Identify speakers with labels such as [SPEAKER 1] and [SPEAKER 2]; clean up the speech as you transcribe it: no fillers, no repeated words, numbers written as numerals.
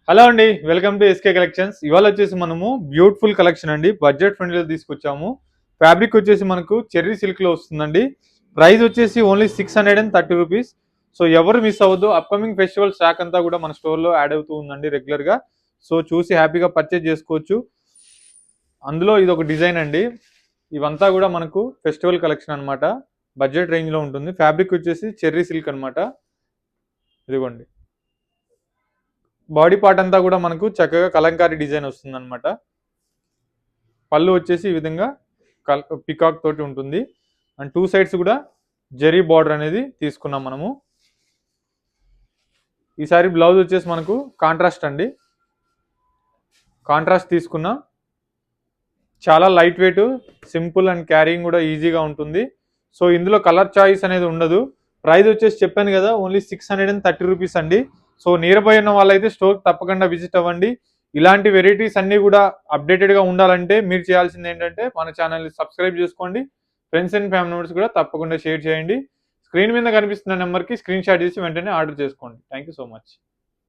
[SPEAKER 1] Hello అండి, welcome to SK collections. ఇవాళ వచ్చేసి మనము బ్యూటిఫుల్ కలెక్షన్ అండి, బడ్జెట్ ఫ్రెండ్లీలో తీసుకొచ్చాము. ఫ్యాబ్రిక్ వచ్చేసి మనకు చెర్రీ సిల్క్లో వస్తుందండి. ప్రైస్ వచ్చేసి ఓన్లీ 630 రూపీస్. సో ఎవరు మిస్ అవ్వద్దు. అప్కమింగ్ ఫెస్టివల్ స్టాక్ అంతా కూడా మన స్టోర్లో యాడ్ అవుతూ ఉందండి రెగ్యులర్గా. సో చూసి హ్యాపీగా పర్చేజ్ చేసుకోవచ్చు. అందులో ఇది ఒక డిజైన్ అండి. ఇవంతా కూడా మనకు ఫెస్టివల్ కలెక్షన్ అనమాట. బడ్జెట్ రేంజ్లో ఉంటుంది. ఫ్యాబ్రిక్ వచ్చేసి చెర్రీ సిల్క్ అనమాట. ఇదిగోండి, బాడీ పార్ట్ అంతా కూడా మనకు చక్కగా కలంకారీ డిజైన్ వస్తుంది అనమాట. పళ్ళు వచ్చేసి ఈ విధంగా పికాక్ తోటి ఉంటుంది. అండ్ టూ సైడ్స్ కూడా జెరీ బార్డర్ అనేది తీసుకున్నాం మనము. ఈసారి బ్లౌజ్ వచ్చేసి మనకు కాంట్రాస్ట్ అండి, కాంట్రాస్ట్ తీసుకున్నాం. చాలా light weight, simple and carrying కూడా ఈజీగా ఉంటుంది. సో ఇందులో కలర్ చాయిస్ అనేది ఉండదు. ప్రైస్ వచ్చేసి చెప్పాను కదా, ఓన్లీ 630 రూపీస్ అండి. సో నియర్ బై ఉన్న వాళ్ళైతే స్టోర్ తప్పకుండా విజిట్ అవ్వండి. ఇలాంటి వెరైటీస్ అన్నీ కూడా అప్డేటెడ్గా ఉండాలంటే మీరు చేయాల్సింది ఏంటంటే మన ఛానల్ని సబ్స్క్రైబ్ చేసుకోండి. ఫ్రెండ్స్ అండ్ ఫ్యామిలీ మెంబర్స్ కూడా తప్పకుండా షేర్ చేయండి. స్క్రీన్ మీద కనిపిస్తున్న నెంబర్కి స్క్రీన్ షాట్ చేసి వెంటనే ఆర్డర్ చేసుకోండి. Thank you so much.